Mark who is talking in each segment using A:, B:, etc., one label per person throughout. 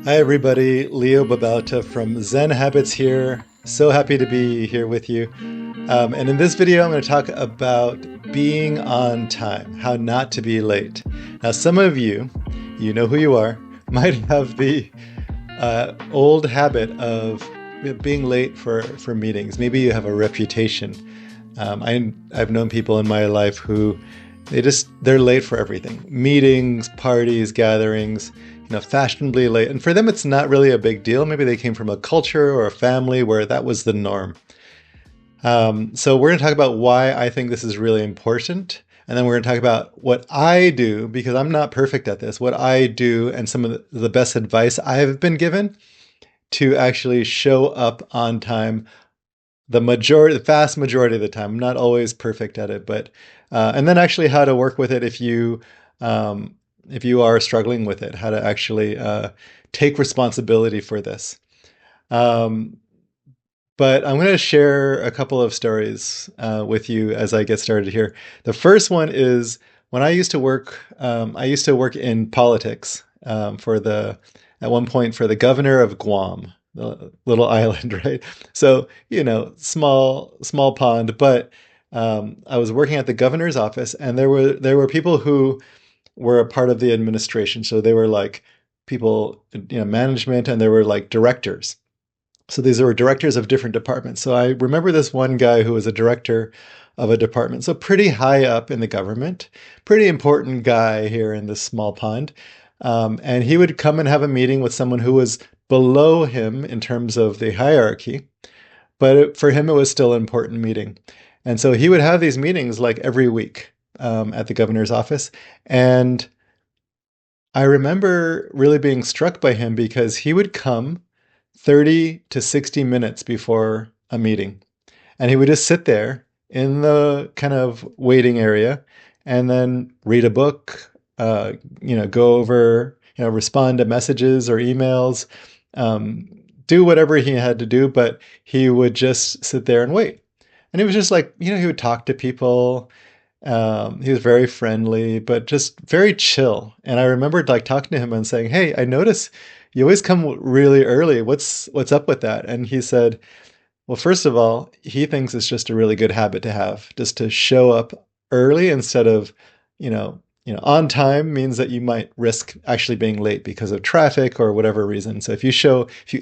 A: Hi, everybody. Leo Babauta from Zen Habits here. So happy to be here with you. And in this video, I'm going to talk about being on time, how not to be late. Now, some of you, you know who you are, might have the old habit of being late for meetings. Maybe you have a reputation. I've known people in my life who they're late for everything. Meetings, parties, gatherings, fashionably late. And for them, it's not really a big deal. Maybe they came from a culture or a family where that was the norm. So we're going to talk about why I think this is really important. And then we're going to talk about what I do, because I'm not perfect at this, what I do and some of the best advice I have been given to actually show up on time the vast majority of the time. I'm not always perfect at it, but and then actually how to work with it if you are struggling with it, how to actually take responsibility for this. Um, but I'm going to share a couple of stories with you as I get started here. The first one is when I used to work. I used to work in politics at one point for the governor of Guam, the little island, right? So small pond, but I was working at the governor's office, and there were people who were a part of the administration. So they were like people, management, and there were like directors. So these were directors of different departments. So I remember this one guy who was a director of a department. So pretty high up in the government, pretty important guy here in this small pond. And he would come and have a meeting with someone who was below him in terms of the hierarchy. But for him, it was still an important meeting. And so he would have these meetings like every week at the governor's office. And I remember really being struck by him because he would come 30 to 60 minutes before a meeting. And he would just sit there in the kind of waiting area and then read a book, go over, respond to messages or emails, do whatever he had to do, but he would just sit there and wait. And he was just like, he would talk to people. He was very friendly, but just very chill. And I remembered like talking to him and saying, "Hey, I notice you always come really early. What's up with that?" And he said, "Well, first of all, he thinks it's just a really good habit to have, just to show up early instead of, on time means that you might risk actually being late because of traffic or whatever reason. So if you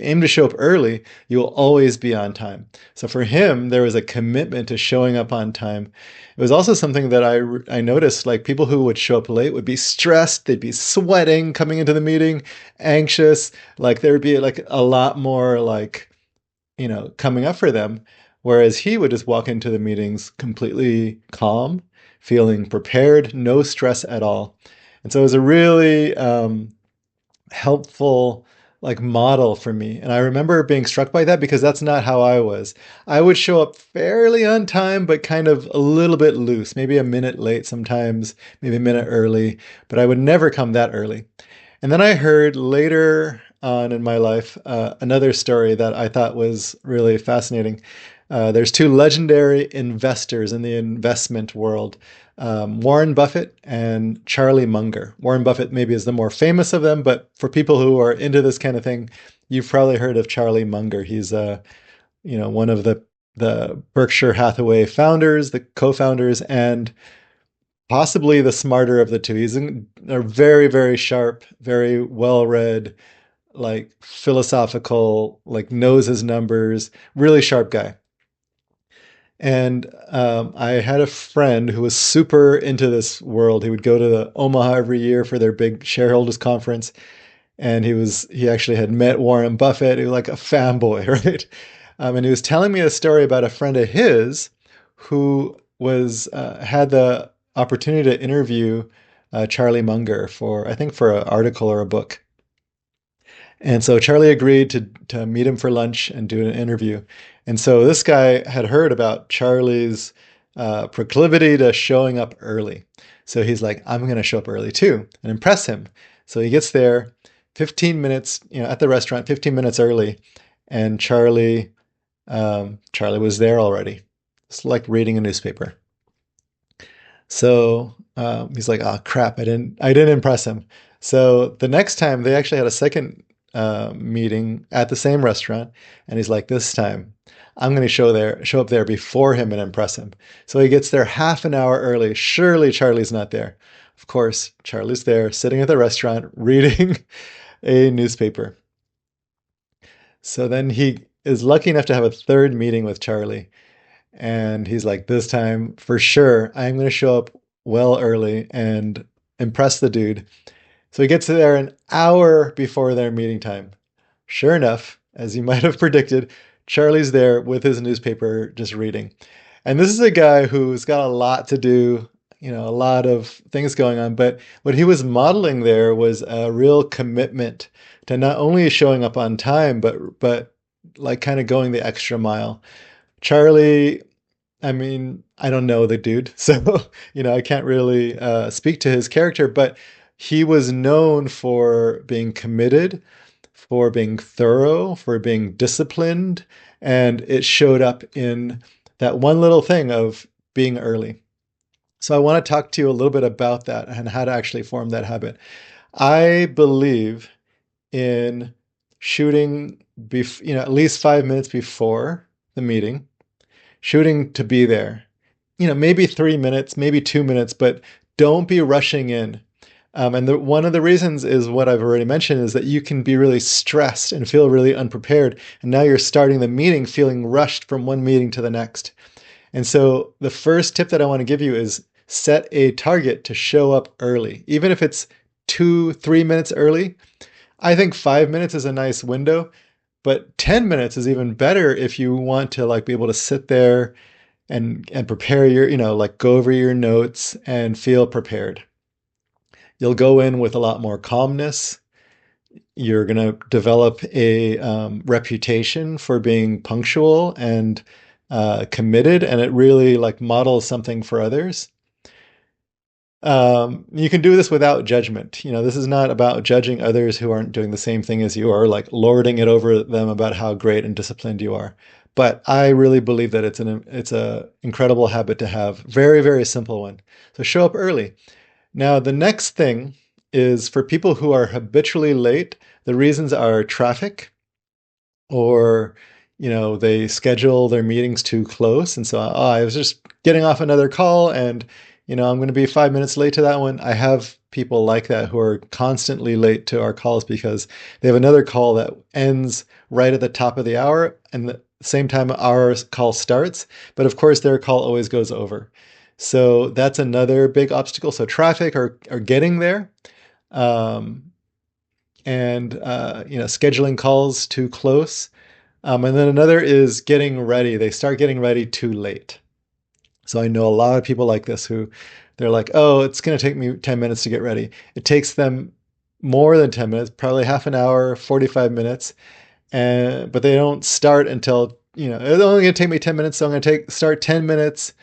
A: aim to show up early, you will always be on time." So for him, there was a commitment to showing up on time. It was also something that I noticed, like people who would show up late would be stressed, they'd be sweating coming into the meeting, anxious, like there would be like a lot more like coming up for them. Whereas he would just walk into the meetings completely calm, feeling prepared, no stress at all. And so it was a really helpful like model for me. And I remember being struck by that because that's not how I was. I would show up fairly on time, but kind of a little bit loose, maybe a minute late sometimes, maybe a minute early, but I would never come that early. And then I heard later on in my life another story that I thought was really fascinating. There's two legendary investors in the investment world, Warren Buffett and Charlie Munger. Warren Buffett maybe is the more famous of them, but for people who are into this kind of thing, you've probably heard of Charlie Munger. He's one of the Berkshire Hathaway founders, the co-founders, and possibly the smarter of the two. He's a very, very sharp, very well-read, like philosophical, like knows his numbers, really sharp guy. And I had a friend who was super into this world. He would go to the Omaha every year for their big shareholders conference, and he actually had met Warren Buffett. He was like a fanboy, right? And he was telling me a story about a friend of his who was had the opportunity to interview Charlie Munger for I think for an article or a book. And so Charlie agreed to meet him for lunch and do an interview. And so this guy had heard about Charlie's proclivity to showing up early. So he's like, "I'm going to show up early too and impress him." So he gets there 15 minutes, at the restaurant, 15 minutes early. And Charlie was there already. It's like reading a newspaper. So he's like, "Oh crap, I didn't impress him." So the next time they actually had a second meeting at the same restaurant, and he's like, this time I'm going to show up there before him and impress him. So he gets there half an hour early. Surely Charlie's not there. Of course, Charlie's there, sitting at the restaurant, reading a newspaper. So then he is lucky enough to have a third meeting with Charlie. And he's like, this time for sure, I'm going to show up well early and impress the dude. So he gets there an hour before their meeting time. Sure enough, as you might have predicted, Charlie's there with his newspaper just reading. And this is a guy who's got a lot to do, a lot of things going on. But what he was modeling there was a real commitment to not only showing up on time, but like kind of going the extra mile. Charlie, I mean, I don't know the dude, so I can't really speak to his character, but he was known for being committed, for being thorough, for being disciplined, and it showed up in that one little thing of being early. So I want to talk to you a little bit about that and how to actually form that habit. I believe in shooting, at least 5 minutes before the meeting, shooting to be there. Maybe 3 minutes, maybe 2 minutes, but don't be rushing in. And one of the reasons is what I've already mentioned is that you can be really stressed and feel really unprepared. And now you're starting the meeting feeling rushed from one meeting to the next. And so the first tip that I want to give you is set a target to show up early. Even if it's 2-3 minutes early, I think 5 minutes is a nice window, but 10 minutes is even better if you want to like be able to sit there and prepare your, like go over your notes and feel prepared. You'll go in with a lot more calmness. You're going to develop a reputation for being punctual and committed, and it really like models something for others. You can do this without judgment. This is not about judging others who aren't doing the same thing as you, or like lording it over them about how great and disciplined you are. But I really believe that it's a incredible habit to have. Very, very simple one. So show up early. Now, the next thing is for people who are habitually late, the reasons are traffic, or they schedule their meetings too close. And so I was just getting off another call and I'm going to be 5 minutes late to that one. I have people like that who are constantly late to our calls because they have another call that ends right at the top of the hour and the same time our call starts. But of course, their call always goes over. So that's another big obstacle. So traffic or getting there, and scheduling calls too close. And then another is getting ready. They start getting ready too late. So I know a lot of people like this who they're like, oh, it's going to take me 10 minutes to get ready. It takes them more than 10 minutes, probably half an hour, 45 minutes. But they don't start until, it's only going to take me 10 minutes. So I'm going to start 10 minutes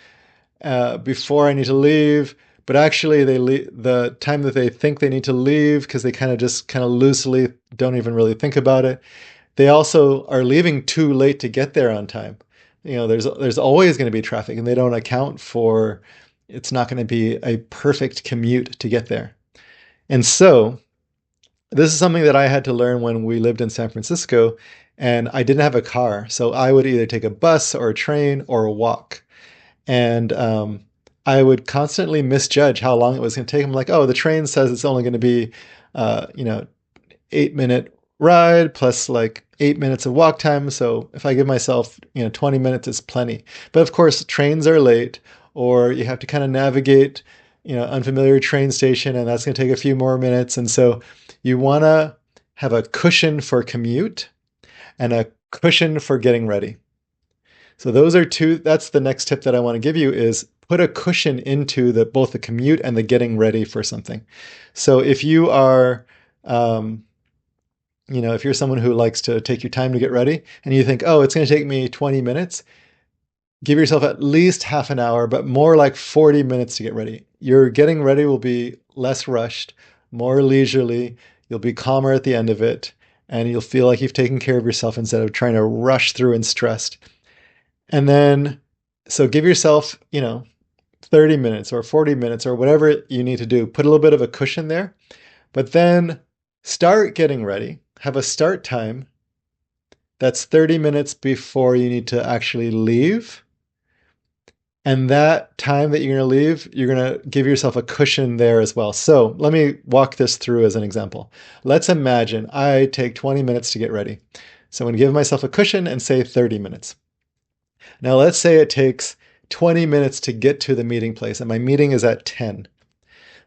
A: before I need to leave. But actually the time that they think they need to leave, because they kind of loosely don't even really think about it. They also are leaving too late to get there on time. There's always going to be traffic, and they don't account for it's not going to be a perfect commute to get there. And so this is something that I had to learn when we lived in San Francisco, and I didn't have a car. So I would either take a bus or a train or a walk. And I would constantly misjudge how long it was going to take. I'm like, oh, the train says it's only going to be, 8-minute ride plus like 8 minutes of walk time. So if I give myself, 20 minutes is plenty. But of course, trains are late, or you have to kind of navigate, unfamiliar train station, and that's going to take a few more minutes. And so you want to have a cushion for commute and a cushion for getting ready. So those are that's the next tip that I want to give you is put a cushion into both the commute and the getting ready for something. So if you are, if you're someone who likes to take your time to get ready and you think, oh, it's going to take me 20 minutes, give yourself at least half an hour, but more like 40 minutes to get ready. Your getting ready will be less rushed, more leisurely. You'll be calmer at the end of it, and you'll feel like you've taken care of yourself instead of trying to rush through and stressed. And then, so give yourself, 30 minutes or 40 minutes or whatever you need to do. Put a little bit of a cushion there, but then start getting ready. have a start time that's 30 minutes before you need to actually leave. And that time that you're going to leave, you're going to give yourself a cushion there as well. So let me walk this through as an example. Let's imagine I take 20 minutes to get ready. So I'm going to give myself a cushion and say 30 minutes. Now let's say it takes 20 minutes to get to the meeting place and my meeting is at 10.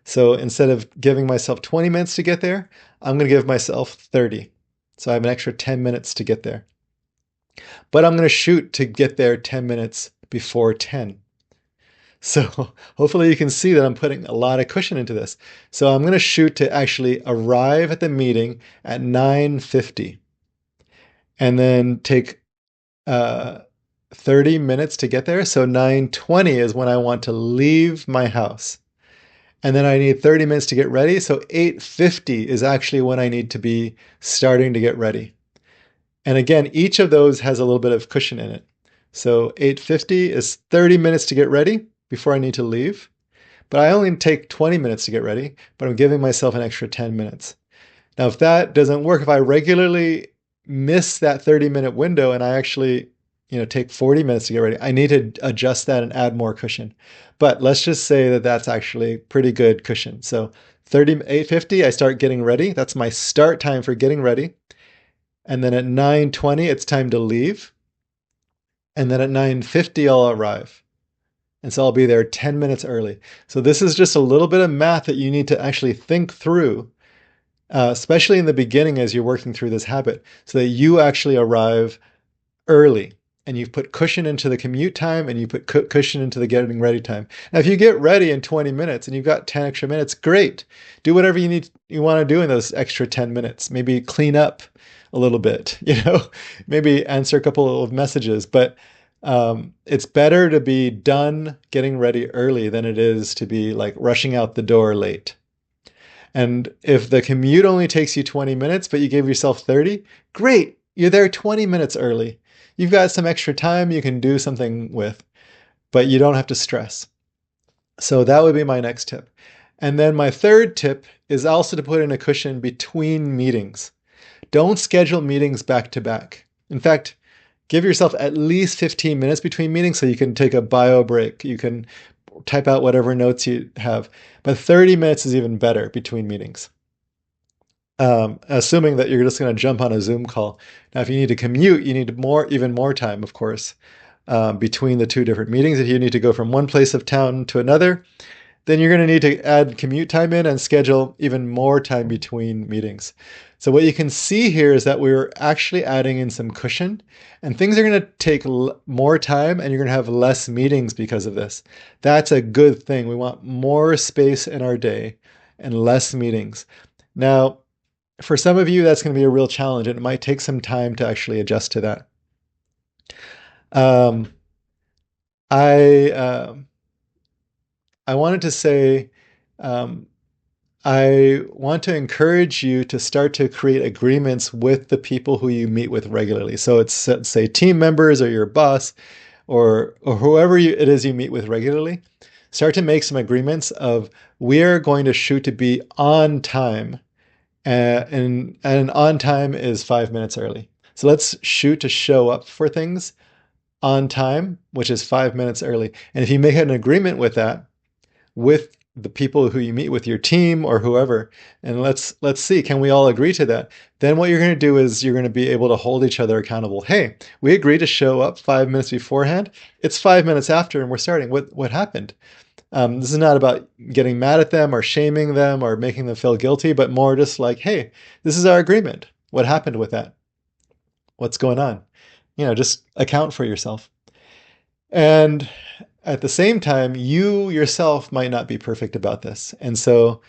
A: So instead of giving myself 20 minutes to get there, I'm going to give myself 30. So I have an extra 10 minutes to get there. But I'm going to shoot to get there 10 minutes before 10. So hopefully you can see that I'm putting a lot of cushion into this. So I'm going to shoot to actually arrive at the meeting at 9:50 and then take 30 minutes to get there. So 9:20 is when I want to leave my house. And then I need 30 minutes to get ready. So 8:50 is actually when I need to be starting to get ready. And again, each of those has a little bit of cushion in it. So 8:50 is 30 minutes to get ready before I need to leave. But I only take 20 minutes to get ready, but I'm giving myself an extra 10 minutes. Now, if that doesn't work, if I regularly miss that 30-minute window and I actually, take 40 minutes to get ready, I need to adjust that and add more cushion. But let's just say that that's actually pretty good cushion. So 8:50, I start getting ready. That's my start time for getting ready. And then at 9:20, it's time to leave. And then at 9:50, I'll arrive. And so I'll be there 10 minutes early. So this is just a little bit of math that you need to actually think through, especially in the beginning as you're working through this habit, so that you actually arrive early. And you've put cushion into the commute time and you put cushion into the getting ready time. Now, if you get ready in 20 minutes and you've got 10 extra minutes, great. Do whatever you want to do in those extra 10 minutes. Maybe clean up a little bit, maybe answer a couple of messages. But it's better to be done getting ready early than it is to be like rushing out the door late. And if the commute only takes you 20 minutes, but you gave yourself 30, great. You're there 20 minutes early. You've got some extra time you can do something with, but you don't have to stress. So that would be my next tip. And then my third tip is also to put in a cushion between meetings. Don't schedule meetings back to back. In fact, give yourself at least 15 minutes between meetings so you can take a bio break. You can type out whatever notes you have. But 30 minutes is even better between meetings. Assuming that you're just going to jump on a Zoom call. Now, if you need to commute, you need even more time, of course, between the two different meetings. If you need to go from one place of town to another, then you're going to need to add commute time in and schedule even more time between meetings. So what you can see here is that we're actually adding in some cushion, and things are going to take more time and you're going to have less meetings because of this. That's a good thing. We want more space in our day and less meetings. Now, for some of you, that's going to be a real challenge, and it might take some time to actually adjust to that. I wanted to say, I want to encourage you to start to create agreements with the people who you meet with regularly. So it's, say, team members or your boss or whoever it is you meet with regularly. Start to make some agreements of, we are going to shoot to be on time. And on time is 5 minutes early. So let's shoot to show up for things on time, which is 5 minutes early. And if you make an agreement with that, with the people who you meet with, your team or whoever, and let's see, can we all agree to that? Then what you're going to do is you're going to be able to hold each other accountable. Hey, we agreed to show up 5 minutes beforehand. It's 5 minutes after and we're starting. What happened? This is not about getting mad at them or shaming them or making them feel guilty, but more just like, hey, this is our agreement. What happened with that? What's going on? Just account for yourself. And at the same time, you yourself might not be perfect about this. And so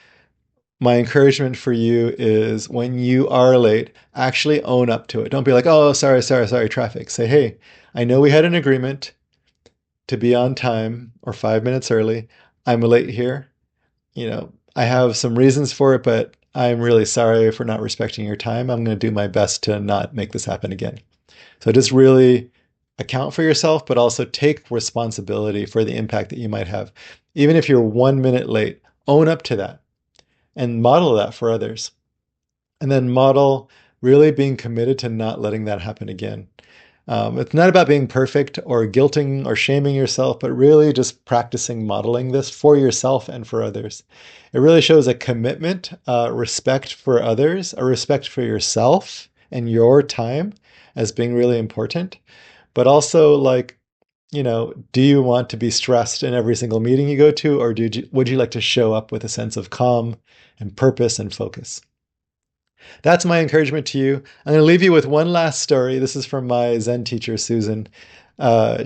A: my encouragement for you is, when you are late, actually own up to it. Don't be like, oh, sorry, traffic. Say, hey, I know we had an agreement to be on time or 5 minutes early. I'm late here. I have some reasons for it, but I'm really sorry for not respecting your time. I'm going to do my best to not make this happen again. So just really account for yourself, but also take responsibility for the impact that you might have. Even if you're 1 minute late, own up to that and model that for others. And then model really being committed to not letting that happen again. It's not about being perfect or guilting or shaming yourself, but really just practicing modeling this for yourself and for others. It really shows a commitment, respect for others, a respect for yourself and your time as being really important, but also like, do you want to be stressed in every single meeting you go to, or would you like to show up with a sense of calm and purpose and focus? That's my encouragement to you. I'm going to leave you with one last story. This is from my Zen teacher, Susan. When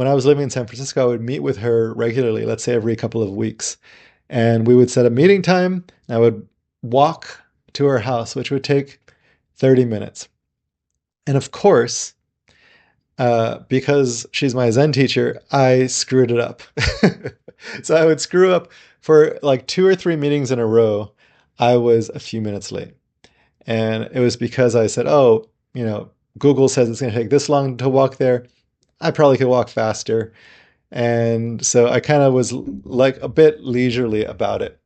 A: I was living in San Francisco, I would meet with her regularly, let's say every couple of weeks. And we would set a meeting time. And I would walk to her house, which would take 30 minutes. And of course, because she's my Zen teacher, I screwed it up. So I would screw up for like 2 or 3 meetings in a row. I was a few minutes late. And it was because I said, oh, Google says it's going to take this long to walk there. I probably could walk faster. And so I kind of was like a bit leisurely about it.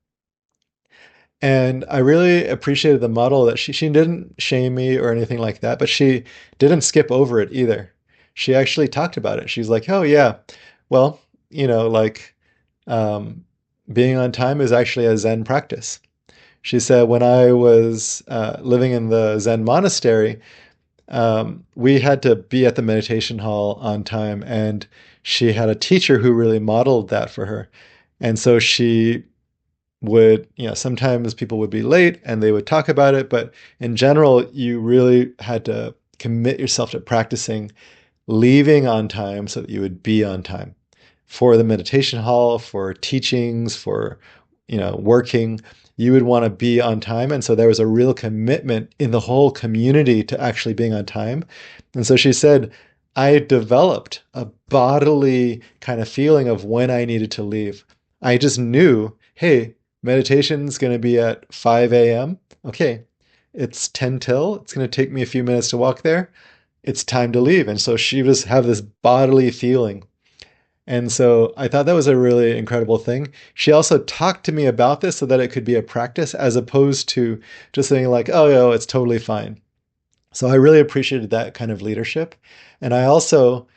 A: And I really appreciated the model that she didn't shame me or anything like that, but she didn't skip over it either. She actually talked about it. She's like, oh yeah, well, being on time is actually a Zen practice. She said, when I was living in the Zen monastery, we had to be at the meditation hall on time, and she had a teacher who really modeled that for her. And so she would, sometimes people would be late and they would talk about it, but in general, you really had to commit yourself to practicing leaving on time so that you would be on time for the meditation hall, for teachings, for, working. You would want to be on time. And so there was a real commitment in the whole community to actually being on time. And so she said, I developed a bodily kind of feeling of when I needed to leave. I just knew, hey, meditation's going to be at 5 a.m. Okay, it's 10 till. It's going to take me a few minutes to walk there. It's time to leave. And so she would just have this bodily feeling. And so I thought that was a really incredible thing. She also talked to me about this so that it could be a practice as opposed to just saying like, oh, it's totally fine. So I really appreciated that kind of leadership. And I also,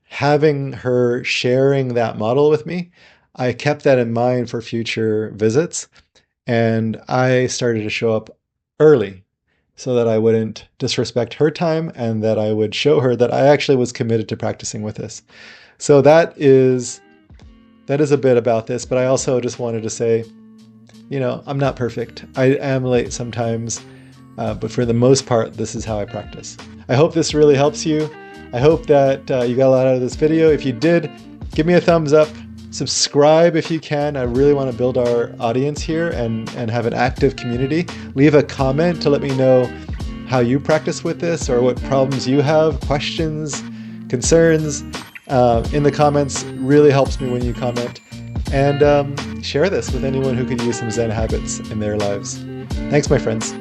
A: having her sharing that model with me, I kept that in mind for future visits. And I started to show up early so that I wouldn't disrespect her time and that I would show her that I actually was committed to practicing with this. So that is a bit about this, but I also just wanted to say, I'm not perfect. I am late sometimes, but for the most part, this is how I practice. I hope this really helps you. I hope that you got a lot out of this video. If you did, give me a thumbs up. Subscribe if you can. I really want to build our audience here and have an active community. Leave a comment to let me know how you practice with this or what problems you have, questions, concerns. In the comments really helps me when you comment. And share this with anyone who could use some Zen habits in their lives. Thanks, my friends.